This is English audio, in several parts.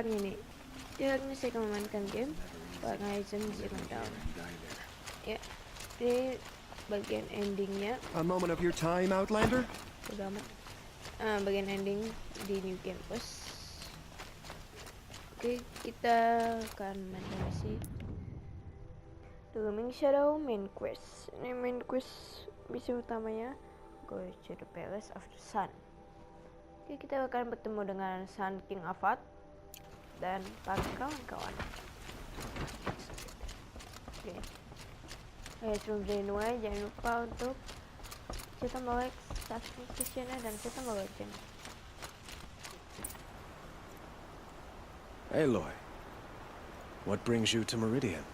gini, hanya saya memainkan game, organism zero down. Ya, ini bagian endingnya. A moment of your time, Outlander? Udah amat. Bagian ending di New Game Plus. Oke, kita akan main misi The Looming Shadow main quest. Ini main quest misi utamanya Go to the Palace of the Sun. Oke, kita akan bertemu dengan Sun King Avad dan para kawan-kawan. Oke. Sebelum dimulai jangan lupa untuk kita like, subscribe ke channel dan kita lonceng. Aloy, what brings you to Meridian?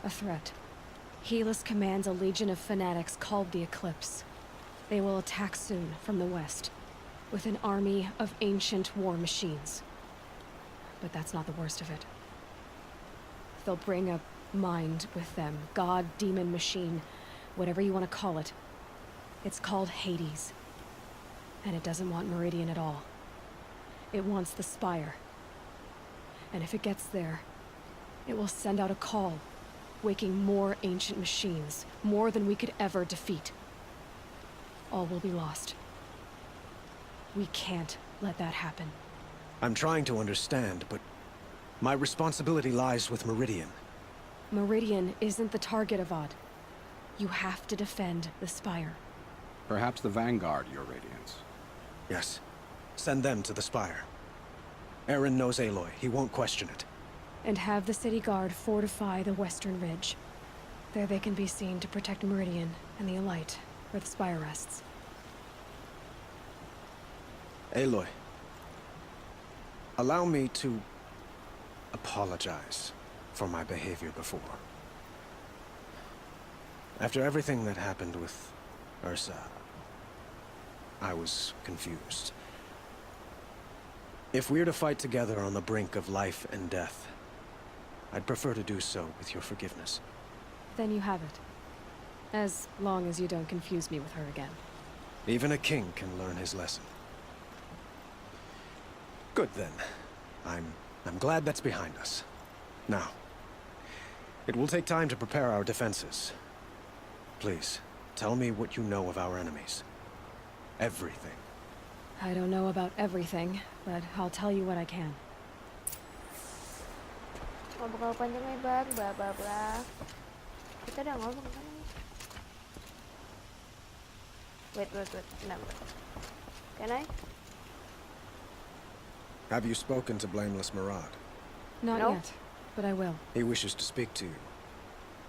A threat. Helis commands a legion of fanatics called the Eclipse. They will attack soon from the west, with an army of ancient war machines. But that's not the worst of it. They'll bring a mind with them, god, demon, machine, whatever you want to call it. It's called Hades. And it doesn't want Meridian at all. It wants the Spire. And if it gets there, it will send out a call, waking more ancient machines, more than we could ever defeat. All will be lost. We can't let that happen. I'm trying to understand, but my responsibility lies with Meridian. Meridian isn't the target, Avad. You have to defend the Spire. Perhaps the Vanguard, Your Radiance. Yes. Send them to the Spire. Eren knows Aloy. He won't question it. And have the city guard fortify the western ridge. There they can be seen to protect Meridian and the Elite, where the Spire rests. Aloy, allow me to apologize for my behavior before. After everything that happened with Ursa, I was confused. If we're to fight together on the brink of life and death, I'd prefer to do so with your forgiveness. Then you have it. As long as you don't confuse me with her again. Even a king can learn his lesson. Good then. I'm glad that's behind us. Now, it will take time to prepare our defenses. Please, tell me what you know of our enemies. Everything. I don't know about everything, but I'll tell you what I can. Ngobrol panjang lebar, bla bla bla. Kita udah ngomong kan? Wait. Number. Can I? Have you spoken to Blameless Murad? Not No. yet, but I will. He wishes to speak to you.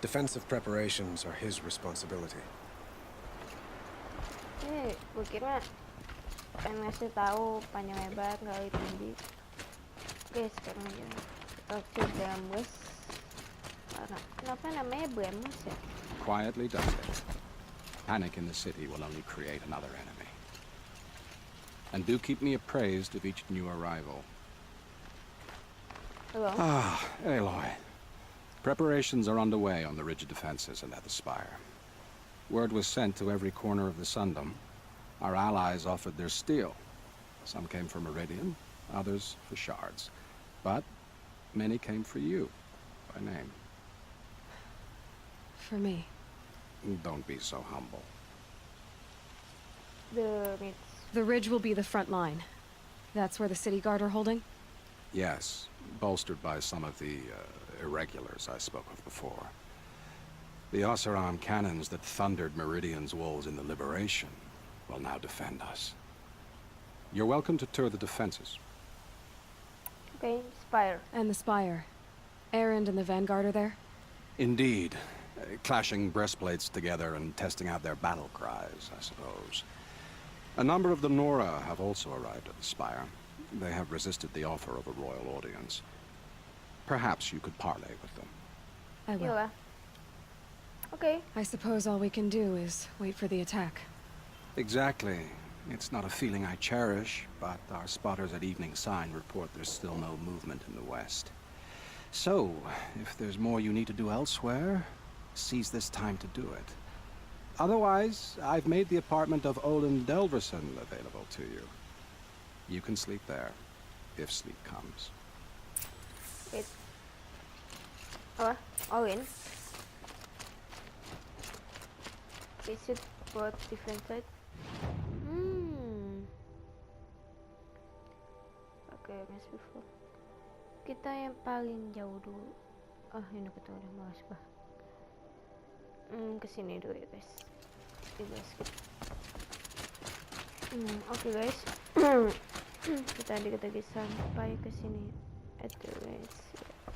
Defensive preparations are his responsibility. Gue kira pengen ngasih tahu panjang lebar kali tinggi. Oke, sekarang aja. Oke, Blameless. Kenapa namanya Blameless ya? Quietly done it. Panic in the city will only create another enemy. And do keep me appraised of each new arrival. Hello? Aloy. Preparations are underway on the ridge defenses and at the Spire. Word was sent to every corner of the Sundom. Our allies offered their steel. Some came for Meridian, others for shards. But many came for you, by name. For me. Don't be so humble. The ridge will be the front line. That's where the city guard are holding? Yes, bolstered by some of the irregulars I spoke of before. The Oseram cannons that thundered Meridian's walls in the Liberation will now defend us. You're welcome to tour the defenses. Okay, Spire. And the Spire. Erend and the Vanguard are there? Indeed. Clashing breastplates together and testing out their battle cries, I suppose. A number of the Nora have also arrived at the Spire. They have resisted the offer of a royal audience. Perhaps you could parley with them. I will. Iyalah. Okay. I suppose all we can do is wait for the attack. Exactly. It's not a feeling I cherish, but our spotters at Evening Sign report there's still no movement in the west. So, if there's more you need to do elsewhere, seize this time to do it. Otherwise, I've made the apartment of Olin Delverson available to you. You can sleep there, if sleep comes. Wait. Apa? All in. Is it both different side? Oke, as before. Kita yang paling jauh dulu. Ini kita udah malas bah. Kesini dulu ya guys. Kita skip. Oke guys. Kita lagi sampai kesini. Guys.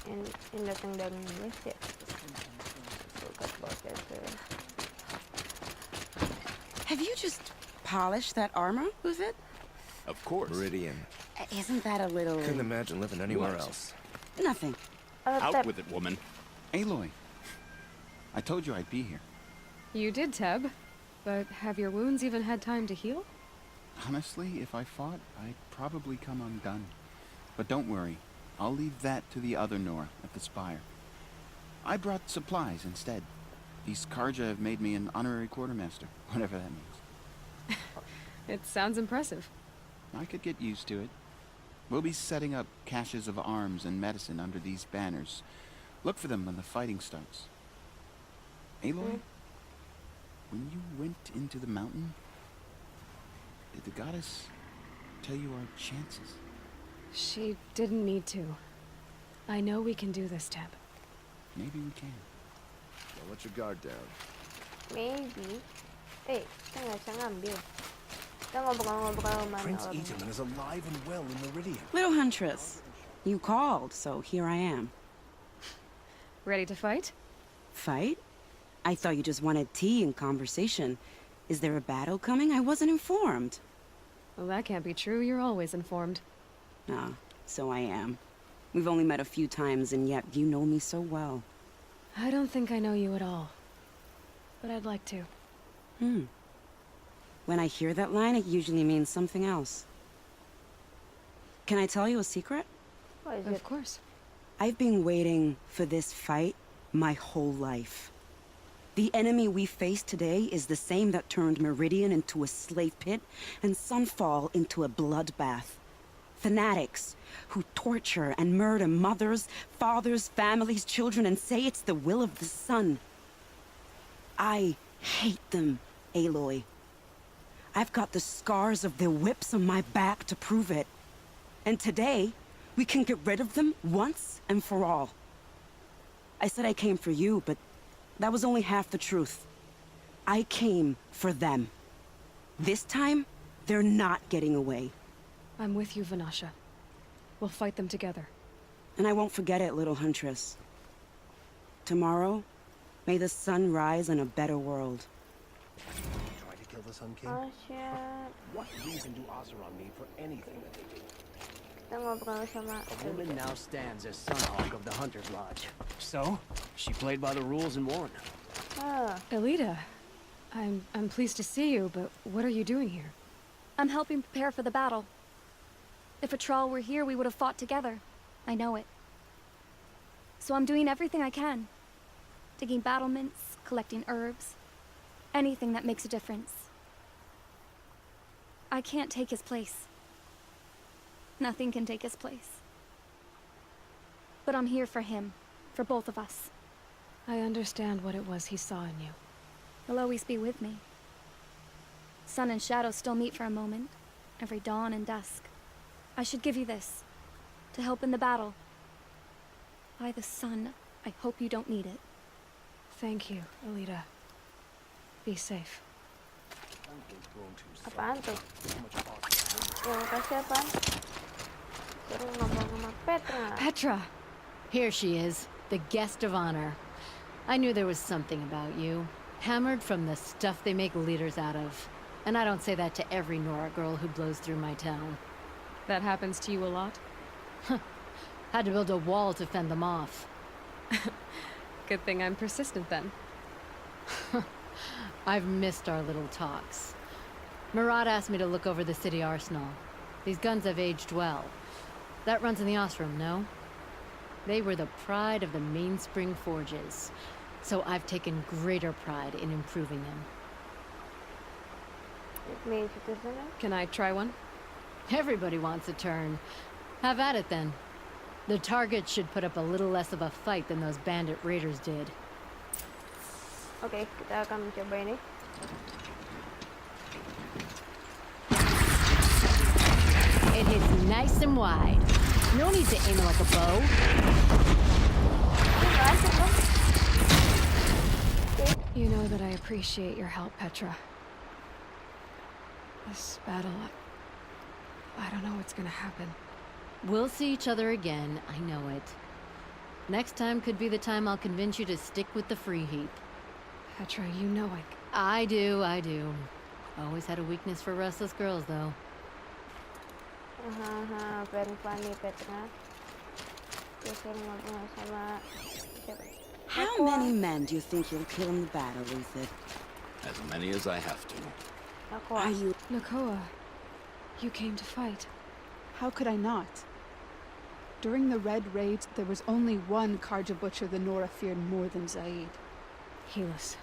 Yang datang dari guys ya. Forgot about that. Have you just polished that armor with it? Of course. Meridian. Isn't that a little... Couldn't imagine living anywhere What? else. Nothing. Out with it, woman. Aloy, I told you I'd be here. You did, Teb. But have your wounds even had time to heal? Honestly, if I fought, I'd probably come undone. But don't worry. I'll leave that to the other Nora at the Spire. I brought supplies instead. These Karja have made me an honorary quartermaster, whatever that means. It sounds impressive. I could get used to it. We'll be setting up caches of arms and medicine under these banners. Look for them when the fighting starts. Aloy, when you went into the mountain, did the goddess tell you our chances? She didn't need to. I know we can do this, Teb. Maybe we can. Don't let your guard down. Maybe. Kita nggak bisa ngambil. Kita ngobrol-ngobrol mana Prince orangnya. Etamon is alive and well in Meridian. Little Huntress, you called, so here I am. Ready to fight? Fight? I thought you just wanted tea and conversation. Is there a battle coming? I wasn't informed. Well, that can't be true. You're always informed. Ah, so I am. We've only met a few times, and yet you know me so well. I don't think I know you at all. But I'd like to. When I hear that line, it usually means something else. Can I tell you a secret? What is it? Of course. I've been waiting for this fight my whole life. The enemy we face today is the same that turned Meridian into a slave pit and Sunfall into a bloodbath. Fanatics who torture and murder mothers, fathers, families, children, and say it's the will of the sun. I hate them, Aloy. I've got the scars of their whips on my back to prove it. And today, we can get rid of them once and for all. I said I came for you, but that was only half the truth. I came for them. This time, they're not getting away. I'm with you, Vanasha. We'll fight them together. And I won't forget it, little Huntress. Tomorrow, may the sun rise in a better world. Try to kill the Sun King? Oh shit. What reason do Azeron need for anything that they do? Kita ngobrol sama The woman now stands as Sunhawk of the Hunter's Lodge. So, she played by the rules and won. Elita, I'm pleased to see you, but what are you doing here? I'm helping prepare for the battle. If a Thrall were here, we would have fought together. I know it. So I'm doing everything I can. Digging battlements, collecting herbs. Anything that makes a difference. I can't take his place. Nothing can take his place. But I'm here for him. For both of us. I understand what it was he saw in you. He'll always be with me. Sun and shadow still meet for a moment. Every dawn and dusk. I should give you this. To help in the battle. By the sun, I hope you don't need it. Thank you, Elita. Be safe. apaan tuh? Yang kasih apaan? Suruh ngomong sama Petra. Petra! Here she is, the guest of honor. I knew there was something about you. Hammered from the stuff they make leaders out of. And I don't say that to every Nora girl who blows through my town. That happens to you a lot? Had to build a wall to fend them off. Good thing I'm persistent then. I've missed our little talks. Marat asked me to look over the city arsenal. These guns have aged well. That runs in the Ostrom, no? They were the pride of the mainspring forges. So I've taken greater pride in improving them. It means it isn't it? Can I try one? Everybody wants a turn. Have at it then. The target should put up a little less of a fight than those bandit raiders did. Oke, kita akan mencoba ini. It hits nice and wide. No need to aim it like a bow. You know that I appreciate your help, Petra. This battle, I don't know what's gonna happen. We'll see each other again, I know it. Next time could be the time I'll convince you to stick with the free heap. Petra, you know I do. Always had a weakness for restless girls, though. Pelan-pelan nih Petra. Biasanya ngobrol sama siapa? How many men do you think you'll kill in the battle, Luther? As many as I have to. Are you... Nakoa, you came to fight. How could I not? During the Red Raids, there was only one Karja butcher the Nora feared more than Zaid. Helis.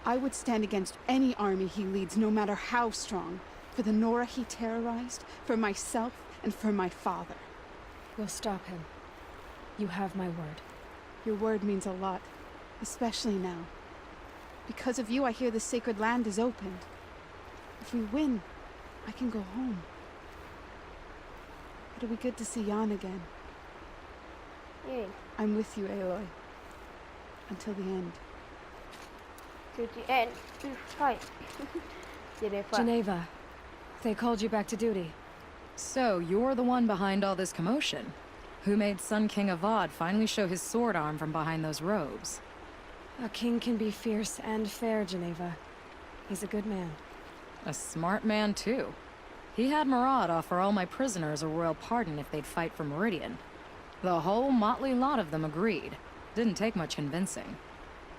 I would stand against any army he leads, no matter how strong. For the Nora he terrorized, for myself, and for my father. We'll stop him. You have my word. Your word means a lot, especially now. Because of you, I hear the sacred land is opened. If we win, I can go home. It'll be good to see Jan again. Yeah. I'm with you, Aloy. Until the end. To the end. Fight. Geneva, they called you back to duty. So, you're the one behind all this commotion? Who made Sun King Avad finally show his sword arm from behind those robes? A king can be fierce and fair, Geneva. He's a good man. A smart man, too. He had Murad offer all my prisoners a royal pardon if they'd fight for Meridian. The whole motley lot of them agreed. Didn't take much convincing.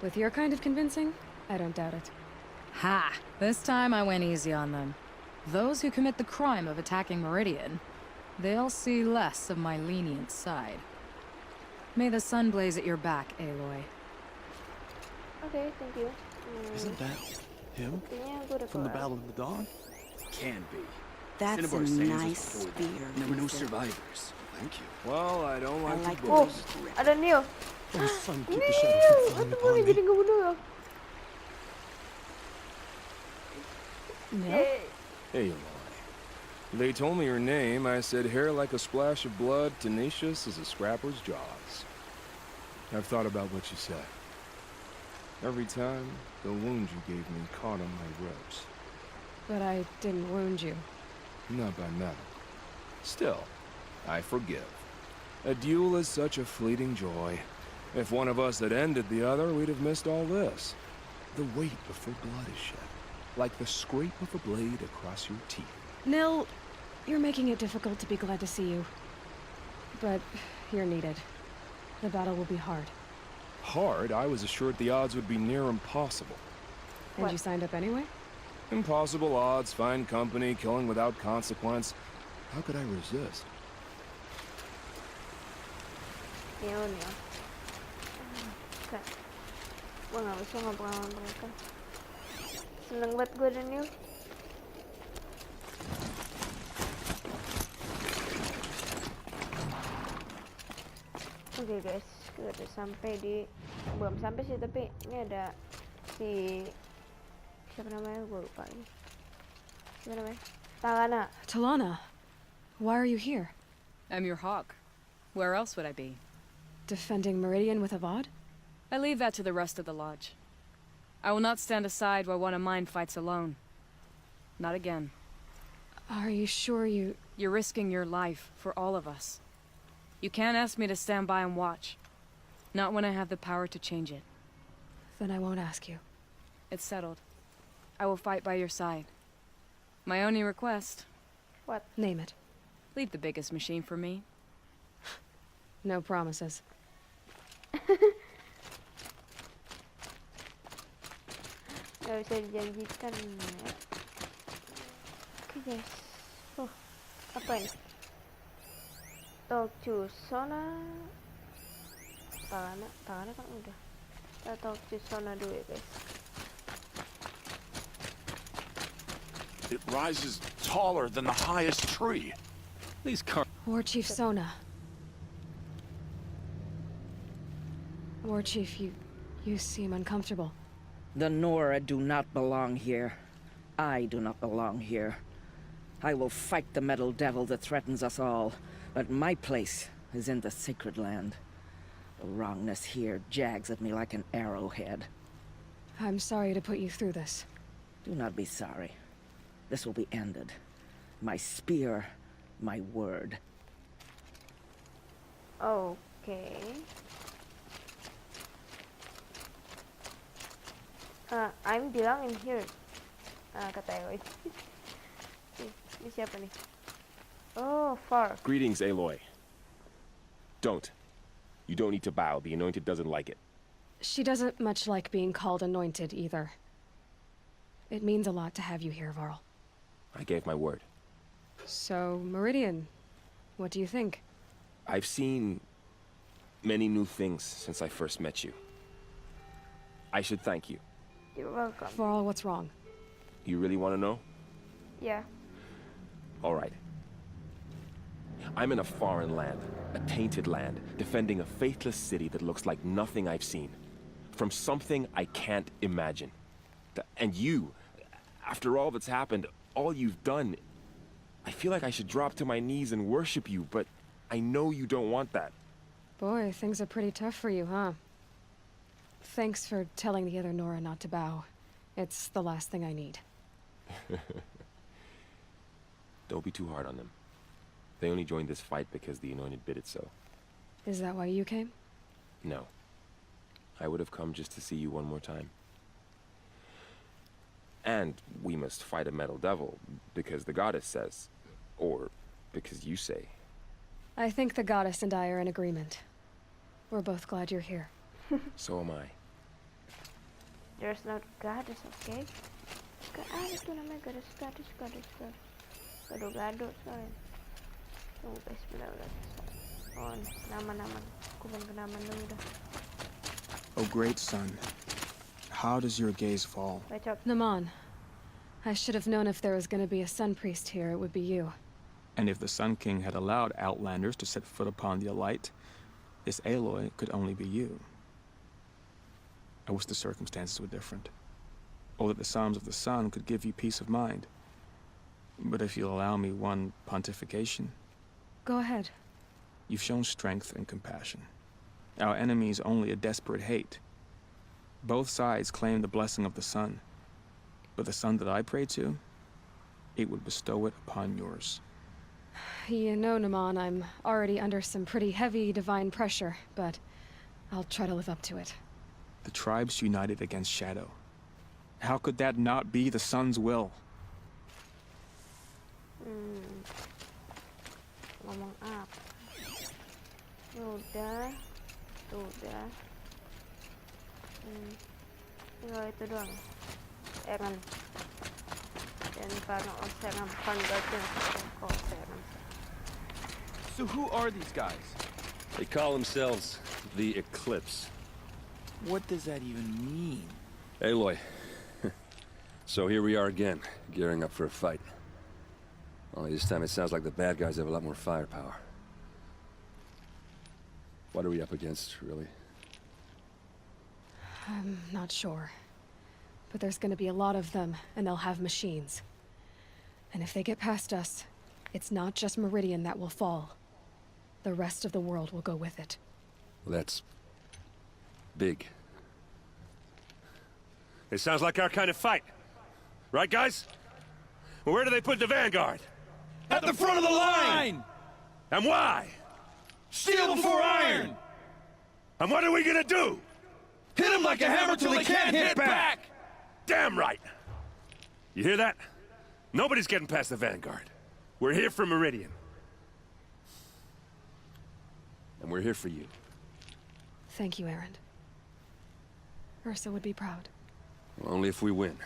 With your kind of convincing, I don't doubt it. Ha! This time I went easy on them. Those who commit the crime of attacking Meridian, they'll see less of my lenient side. May the sun blaze at your back, Aloy. Okay, thank you. Isn't that him? From the Battle of the Dawn? Can be. That's Cinnabar a Sands was nice before that. spear. There were no Luther. survivors. Thank you. Well, I don't I like, like to the Oh, boast. ada Neo. Oh, son, keep Neo, the shadows from falling itu upon boleh me. jadi ngebunuh ya? No? Hey, Aloy. They told me your name. I said hair like a splash of blood, tenacious as a scrapper's jaws. I've thought about what you said. Every time, the wound you gave me caught on my ribs. But I didn't wound you. Not by metal. Still, I forgive. A duel is such a fleeting joy. If one of us had ended the other, we'd have missed all this. The weight before blood is shed, like the scrape of a blade across your teeth. Nil, you're making it difficult to be glad to see you. But you're needed. The battle will be hard. Hard? I was assured the odds would be near impossible. And you signed up anyway? Impossible odds, fine company, killing without consequence. How could I resist? Neo. Gue gak bisa ngobrol sama mereka. Seneng banget gue dan Neo. Oke guys, kita udah sampai di... Belum sampai sih, tapi ini ada si... Siapa namanya? Gue lupa ini. Siapa namanya? Talana. Talana, why are you here? I'm your hawk. Where else would I be? Defending Meridian with Avad? I leave that to the rest of the lodge. I will not stand aside while one of mine fights alone. Not again. Are you sure you... You're risking your life for all of us. You can't ask me to stand by and watch. Not when I have the power to change it. Then I won't ask you. It's settled. I will fight by your side. My only request... What? Name it. Leave the biggest machine for me. No promises. Gak bisa dijanjikan ya. Oke guys. Oh, apa ini? Talk to Sona. Talana kan udah. Kita talk to Sona dulu ya guys. It rises taller than the highest tree. These car... War Chief Sona. War Chief, you seem uncomfortable. The Nora do not belong here. I do not belong here. I will fight the metal devil that threatens us all, but my place is in the sacred land. The wrongness here jags at me like an arrowhead. I'm sorry to put you through this. Do not be sorry. This will be ended. My spear, my word. Okay. I'm belong in here. Kata Aloy. Ini siapa nih? Oh, far. Greetings, Aloy. Don't. You don't need to bow. The Anointed doesn't like it. She doesn't much like being called anointed either. It means a lot to have you here, Varl. I gave my word. So, Meridian, what do you think? I've seen many new things since I first met you. I should thank you. You're welcome. Varl, what's wrong? You really want to know? Yeah. All right. I'm in a foreign land, a tainted land, defending a faithless city that looks like nothing I've seen. From something I can't imagine. And you, after all that's happened, all you've done, I feel like I should drop to my knees and worship you, but I know you don't want that. Boy, things are pretty tough for you, huh? Thanks for telling the other Nora not to bow. It's the last thing I need. Don't be too hard on them. They only joined this fight because the Anointed bid it so. Is that why you came? No. I would have come just to see you one more time. And we must fight a metal devil, because the goddess says. Or because you say. I think the goddess and I are in agreement. We're both glad you're here. So am I. There's no goddess, okay? Gak ada tuh namanya goddess. Gado-gado soalnya. Tunggu guys, benar-benar. Oh, nama-nama. Aku pengen ke nama dulu dah. O great sun, how does your gaze fall? Naman, I should have known if there was going to be a sun priest here, it would be you. And if the Sun King had allowed outlanders to set foot upon the Alight, this Aloy could only be you. I wish the circumstances were different, or that the Psalms of the Sun could give you peace of mind. But if you'll allow me one pontification... Go ahead. You've shown strength and compassion. Our enemy's only a desperate hate. Both sides claim the blessing of the sun. But the sun that I pray to, it would bestow it upon yours. You know, Naman, I'm already under some pretty heavy divine pressure, but I'll try to live up to it. The tribes united against Shadow. How could that not be the sun's will? Ngomong apa? Udah. Tinggal itu doang. Serangan. Dan karena serangan panggotnya kok serangan. So who are these guys? They call themselves the Eclipse. What does that even mean? Aloy. So here we are again, gearing up for a fight. Only this time it sounds like the bad guys have a lot more firepower. What are we up against, really? I'm not sure. But there's gonna be a lot of them, and they'll have machines. And if they get past us, it's not just Meridian that will fall. The rest of the world will go with it. Well, that's... big. It sounds like our kind of fight. Right, guys? Well, where do they put the vanguard? At the front of the line! And why? Steel before iron! And what are we gonna do? Hit him like a hammer till he can't hit back! Damn right! You hear that? Nobody's getting past the vanguard. We're here for Meridian. And we're here for you. Thank you, Erend. Ursa would be proud. Well, only if we win.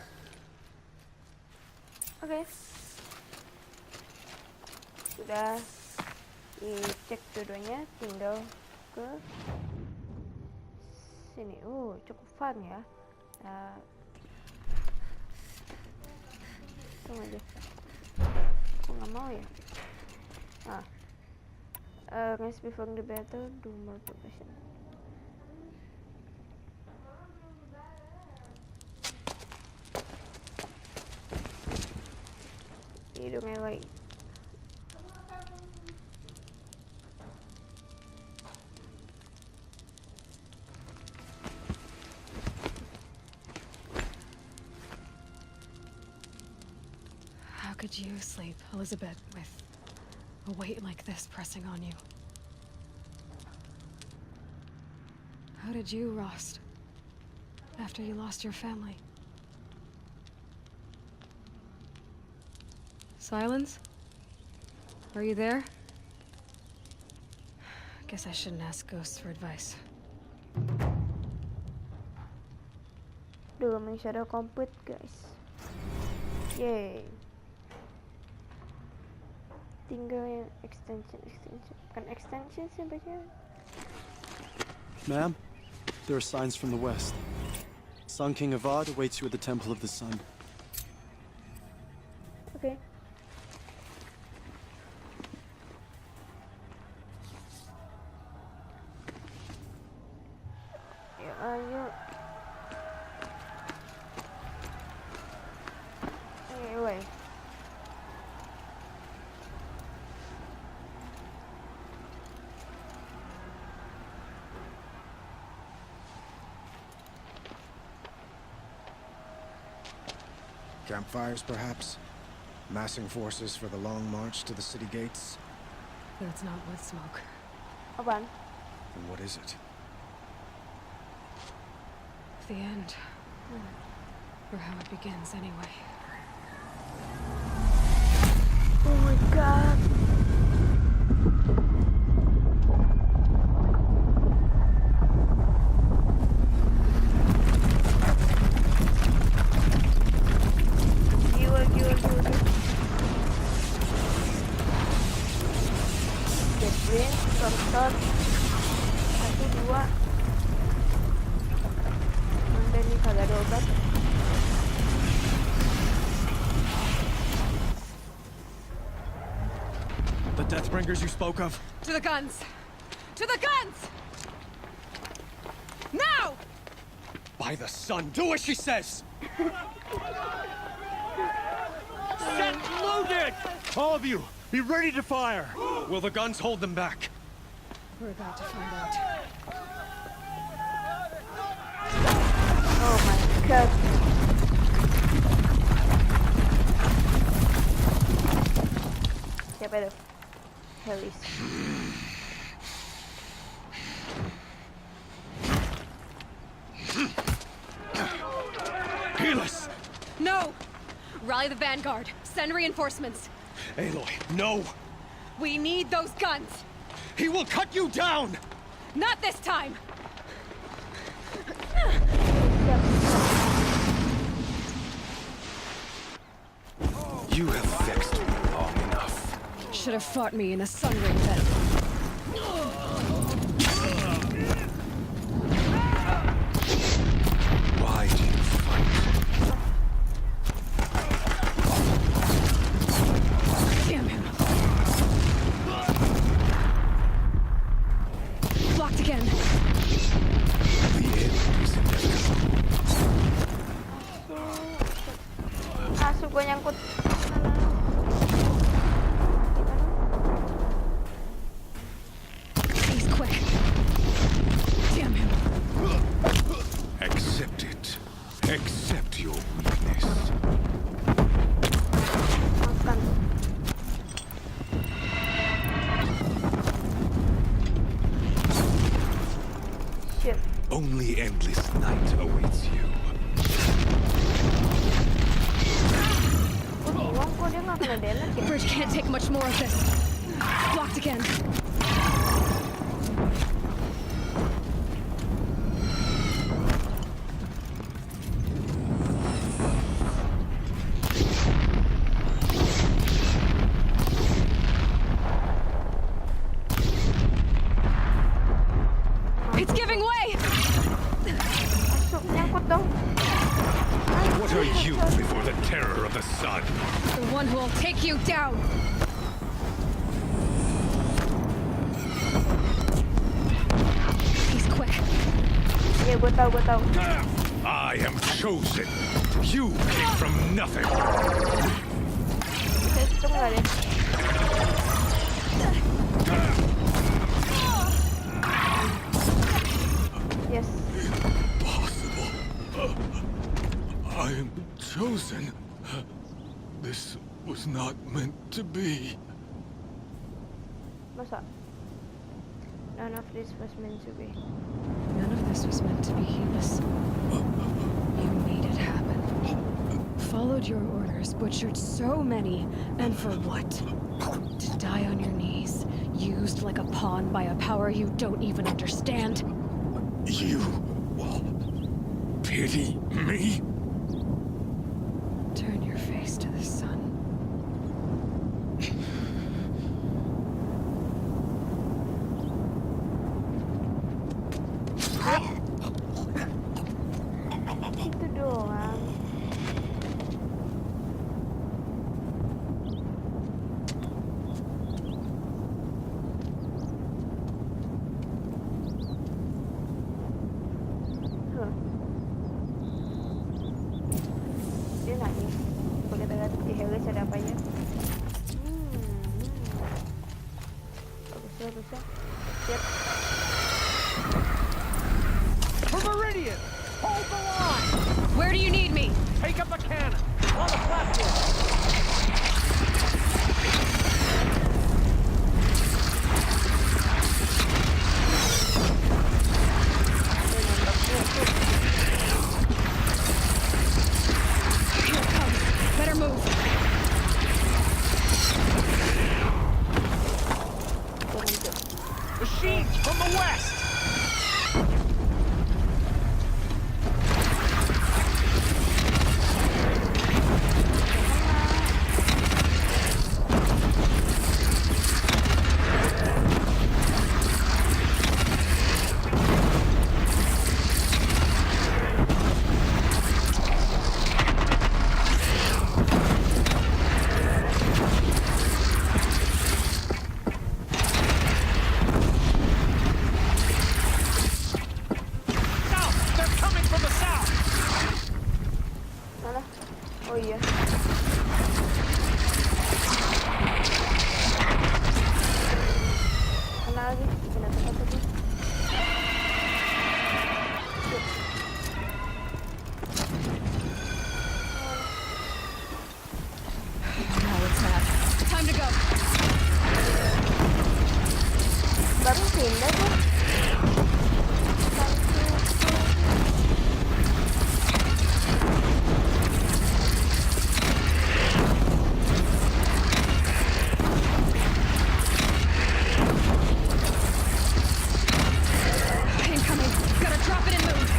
Oke. Sudah dicek dua-duanya, tinggal ke sini. Cukup fun ya. Tunggu aja. Aku nggak mau ya. Rest before the battle, do more progression. hidung Eloy. How could you sleep, Elizabeth, with a weight like this pressing on you? How did you, Rost, after you lost your family? Silence? Are you there? Guess I shouldn't ask ghosts for advice. Gaming shadow complete, guys. Yay. Tinggal yang extension. Bukan extension sih bacanya. Ma'am, there are signs from the west. Sun King Avad awaits you at the Temple of the Sun. Okay. Ayo. Anyway. Campfires, perhaps? Massing forces for the long march to the city gates? That's not wood smoke. Apaan? Then what is it? The end. Or how it begins, anyway. Oh my god. Gila. Get brain, start. 1, 2. Manda nih kagak ada obat. The Deathbringers you spoke of? To the guns! To the guns! Now! By the sun, do as she says! Set loaded! All of you, be ready to fire! Will the guns hold them back? We're about to find out. Oh my god. Siapa itu? Harris. Helis! No! Rally the vanguard. Send reinforcements. Aloy, no! We need those guns! He will cut you down! Not this time! You have vexed me long enough. Should have fought me in a sun ring then. Why do you fight? Damn him! Blocked again. The end is inevitable. Asu gua nyangkut. He's quick. Damn him. Accept it. Accept your weakness. Makan. Shit. Only endless night awaits you. Kok dia nggak kena damage ya? Bridge can't take much more of this. Blocked again. It's giving way! Masuk, nyangkut dong. What are you before the terror of the sun? The one who will take you down! He's quick. Iya, gue tahu. I am chosen. You came from nothing. Untung nggak deh. Yes. Impossible. I am chosen. This was not meant to be. Masa? None of this was meant to be. None of this was meant to be, Helis. You made it happen. Followed your orders, butchered so many, and for what? To die on your knees, used like a pawn by a power you don't even understand. You pity me? Turn your face to the sun. Itu doang. Dia nanya, boleh lihat di Helis ada apanya? Bagus ya. Siap. For Meridian! Hold the line! Where do you need me? Take up a cannon! On the platform! Here it comes. Better move. Machines from the west! Oh iya. Kena lagi, kena tempat tadi. Now it's mad. Time to go. Baru pindah tuh. Incoming. Gotta drop it and move.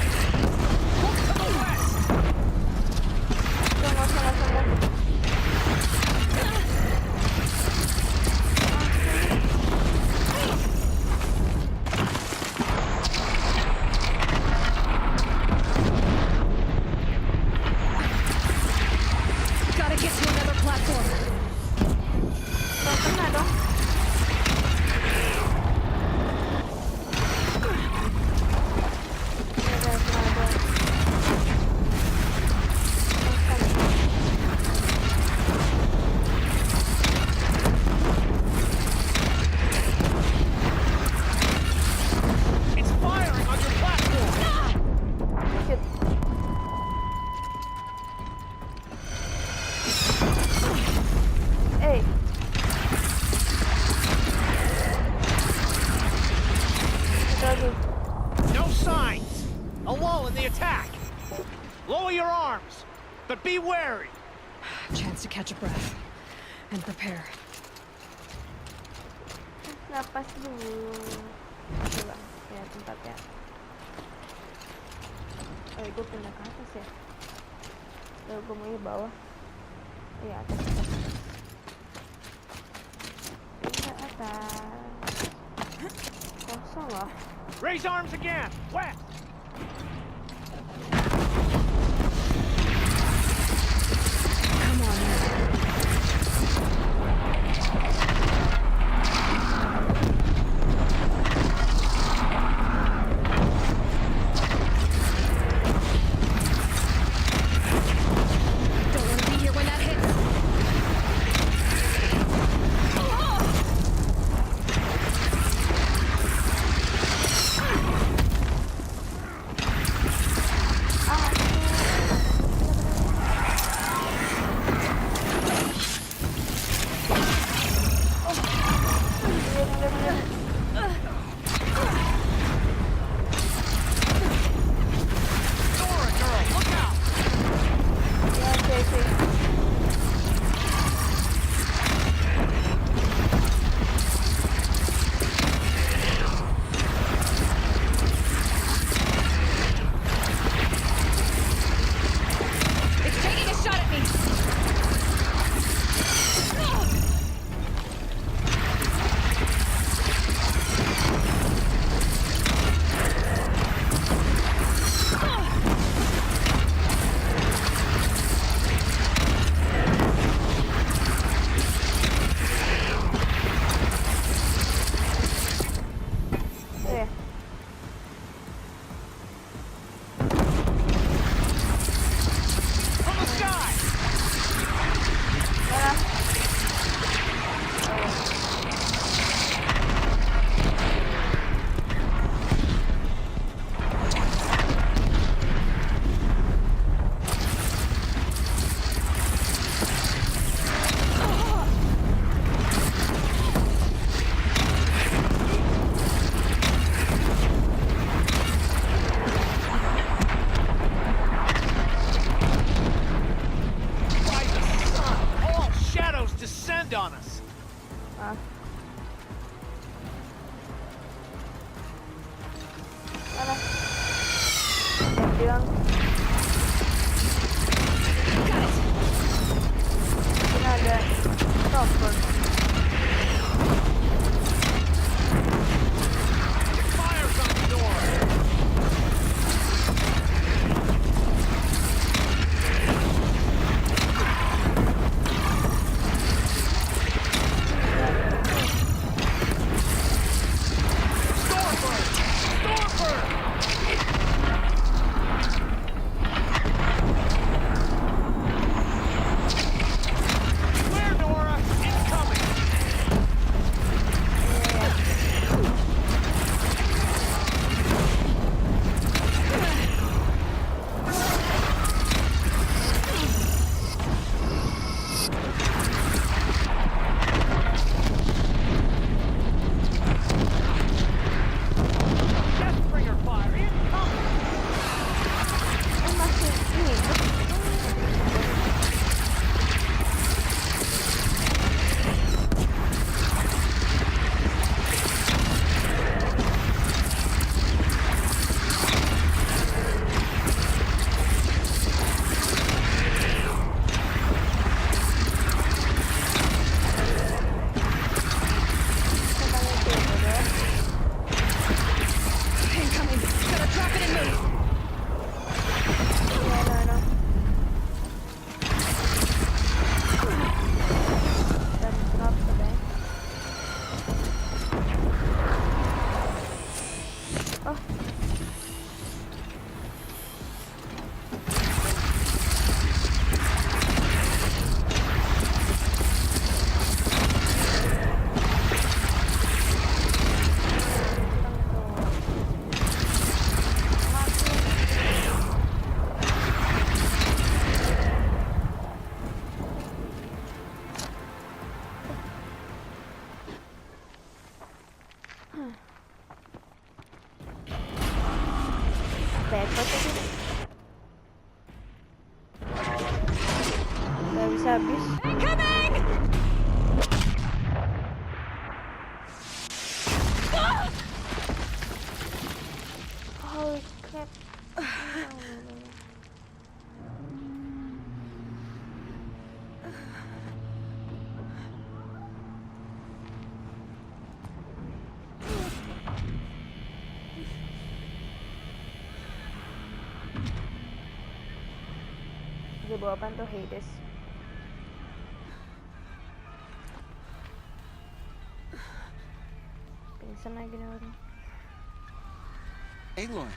Look to the west! Gotta get to another platform. Kena dong. It's firing on your platform! Shit. Hey. Lagi. No signs! A lull in the attack! Lower your arms, but be wary! Chance to catch a breath and prepare. Napas dulu. Coba, ya tempatnya. Oh, gue pindah ke atas ya. Lalu gue mau ke bawah. Iya, atas. Pindah atas. Kosong loh. Raise arms again! West! Come on now. Don't want to be here when that hits. repot tadi. Gak bisa habis. Holy crap. Dia bawa apaan tuh, Hades? Pingsan lagi nih orang. Aloy!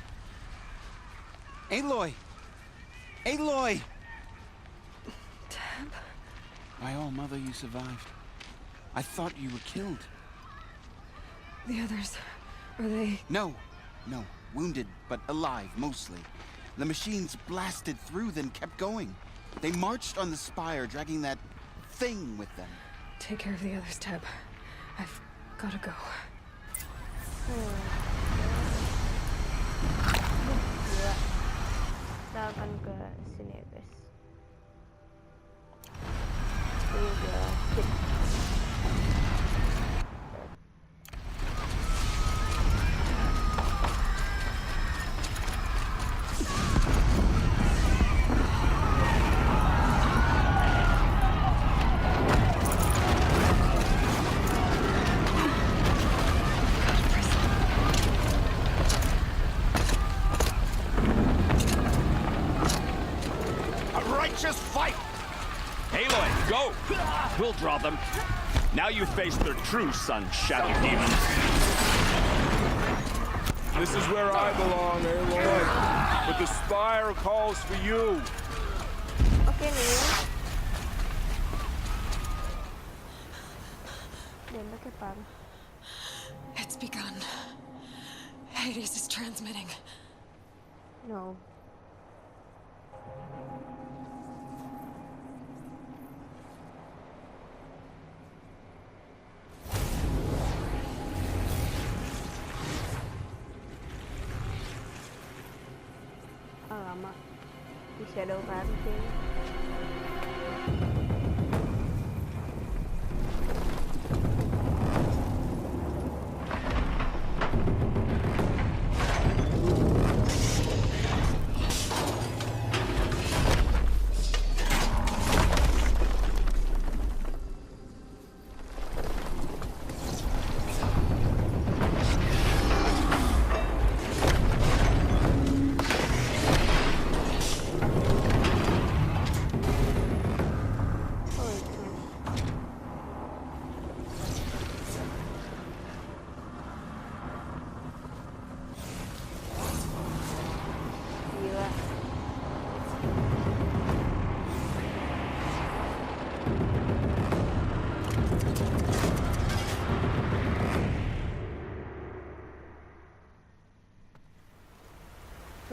Aloy! Aloy! Tab? My all mother, you survived. I thought you were killed. The others, are they... No. Wounded, but alive, mostly. The machines blasted through, then kept going. They marched on the spire, dragging that thing with them. Take care of the others, Tab. I've gotta go. Kita akan ke sini ya, guys. Skip. Just fight! Aloy, go! We'll draw them. Now you face their true sun, Shadow Demons. This is where I belong, Aloy. But the spire calls for you. Oke nih. Nembaknya parah. It's begun. Hades is transmitting. No. Lama di shadow kan sih.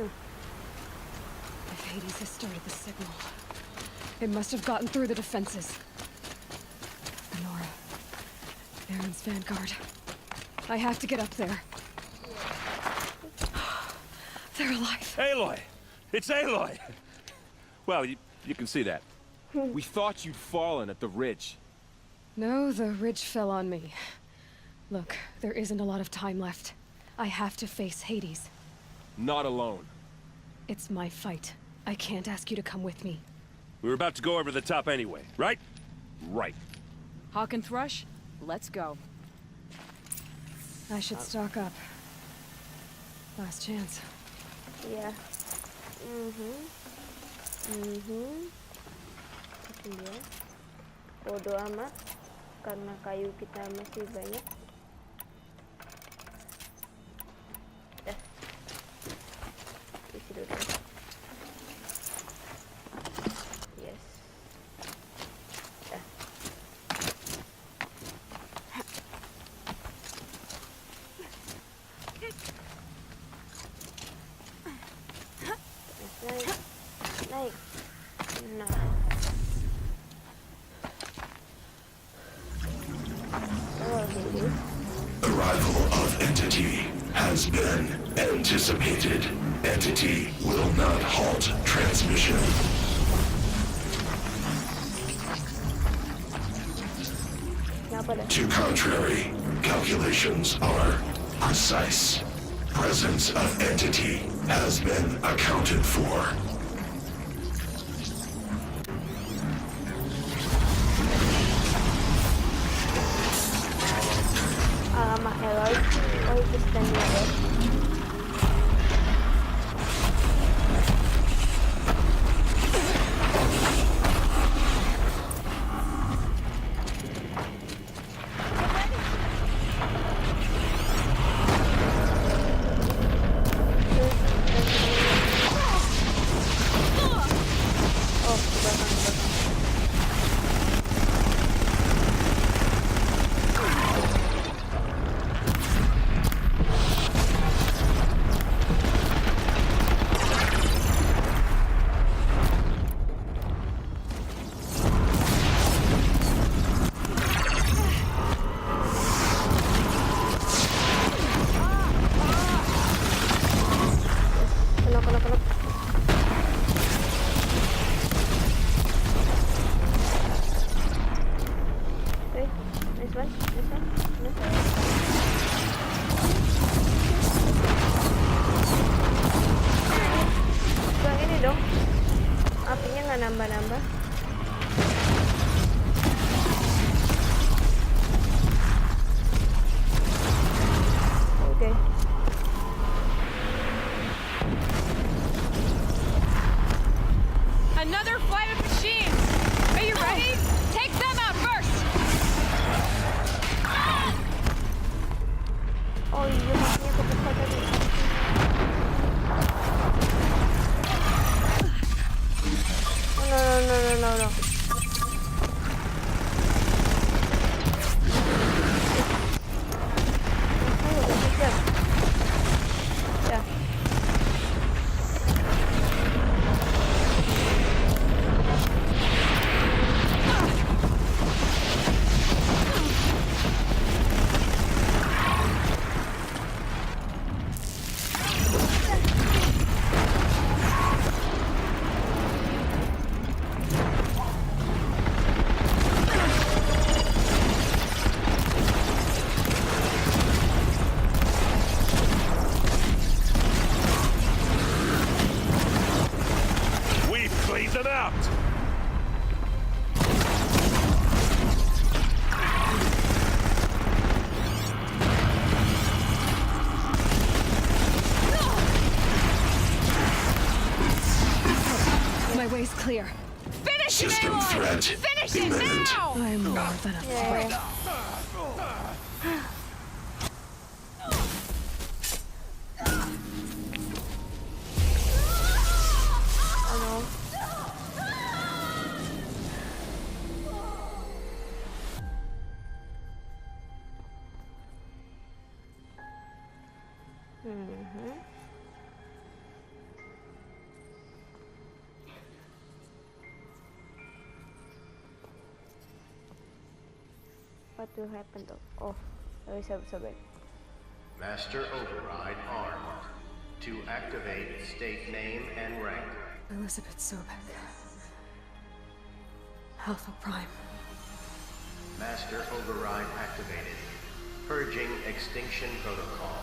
If Hades has started the signal, it must have gotten through the defenses. Nora, Aaron's vanguard. I have to get up there. They're alive. Aloy! It's Aloy! Well, you can see that. We thought you'd fallen at the ridge. No, the ridge fell on me. Look, there isn't a lot of time left. I have to face Hades. Not alone. It's my fight. I can't ask you to come with me. We were about to go over the top anyway, right? Right. Hawk and Thrush, let's go. I should stock up. Last chance. Iya. Iya. Bodo amat karena kayu kita masih banyak. Isi dulu. Yes. Naik. Nah. Arrival of entity has been anticipated. Entity will not halt transmission. To contrary, calculations are precise. Presence of entity has been accounted for. Alamak, Eloy. Oh, itu standing ya. Nambah-nambah. Oke. Another flight of machines. Are you ready? Take them out first. Oh iya, makanya kebetulan tadi. No. Ya. Way's clear. Finish it, System threat Finish it imminent. now! I'm more than a threat. What will happen though? Oh, sabar. Master Override armed. To activate, state name and rank. Elizabeth Sobek. Alpha Prime. Master Override activated. Purging extinction protocol.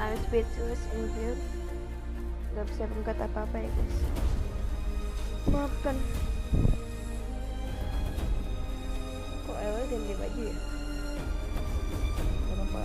I'm speechless in view. Gak bisa berkata apa-apa ya guys. Maafkan. Kok awal ganti baju ya. Gak apa-apa.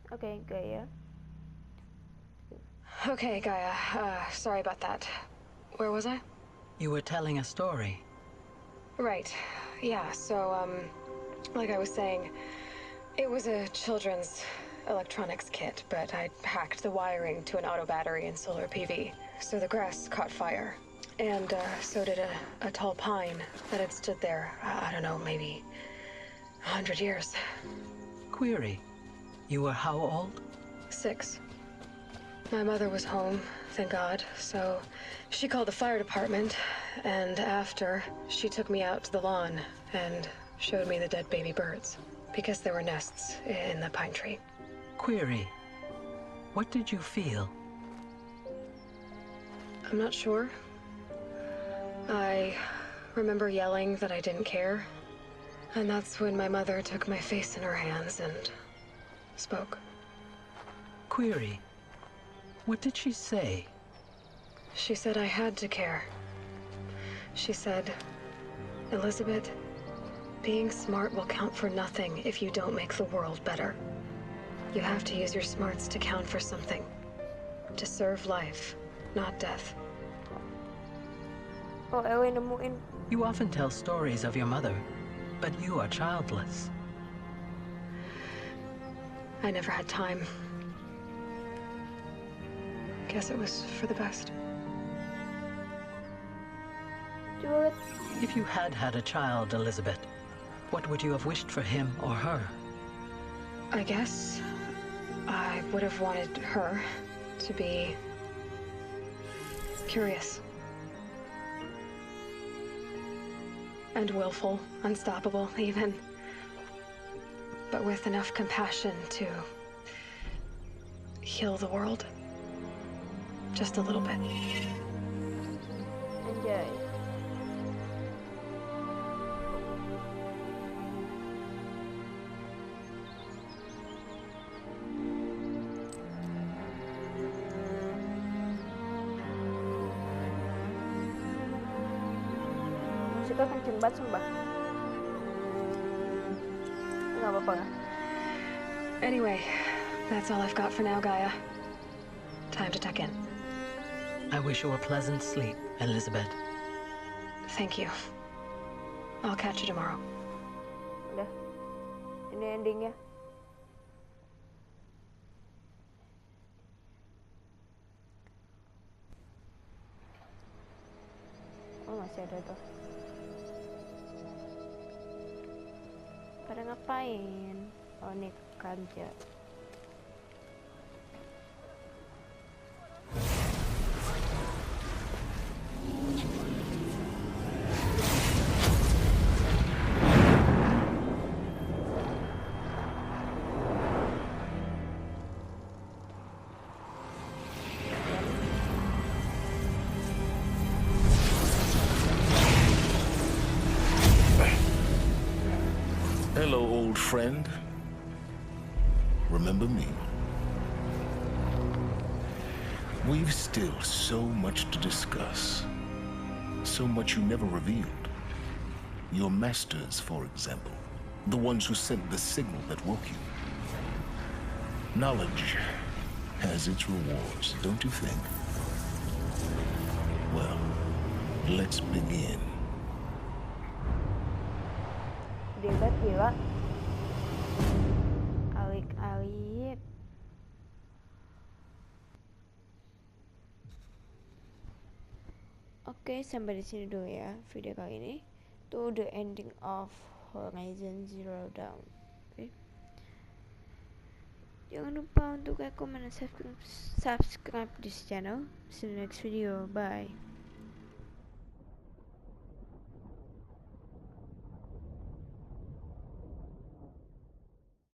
Okay, Gaia. Okay, Gaia. Sorry about that. Where was I? You were telling a story. Right. Yeah, so, like I was saying, it was a children's electronics kit, but I hacked the wiring to an auto battery and solar PV. So the grass caught fire. And, so did a tall pine that had stood there, I don't know, maybe 100 years. Query. You were how old? 6. My mother was home, thank God, so she called the fire department, and after, she took me out to the lawn and showed me the dead baby birds, because there were nests in the pine tree. Query. What did you feel? I'm not sure. I remember yelling that I didn't care, and that's when my mother took my face in her hands and spoke. Query. What did she say? She said I had to care. She said, Elizabeth, being smart will count for nothing if you don't make the world better. You have to use your smarts to count for something. To serve life, not death. Oh, Ewe nemuin. You often tell stories of your mother, but you are childless. I never had time. Guess it was for the best. If you had had a child, Elizabeth, what would you have wished for him or her? I guess I would have wanted her to be curious. And willful, unstoppable, even. But with enough compassion to heal the world. Just a little bit. Anjay. Musiknya kenceng banget sumpah. Nggak apa-apa nggak? Anyway, that's all I've got for now, Gaia. Time to tuck in. I wish you a pleasant sleep, Elizabeth. Thank you. I'll catch you tomorrow. Udah. Ini endingnya. Oh, masih ada tuh. Pada ngapain? Oh, ini kerja. Hello, old friend. Remember me? We've still so much to discuss. So much you never revealed. Your masters, for example. The ones who sent the signal that woke you. Knowledge has its rewards, don't you think? Well, let's begin. Gede banget gila. Alik-alik. Oke, sampai di sini dulu ya video kali ini. To the ending of Horizon Zero Dawn. Oke. Jangan lupa untuk like, comment, dan subscribe this channel. See you next video. Bye.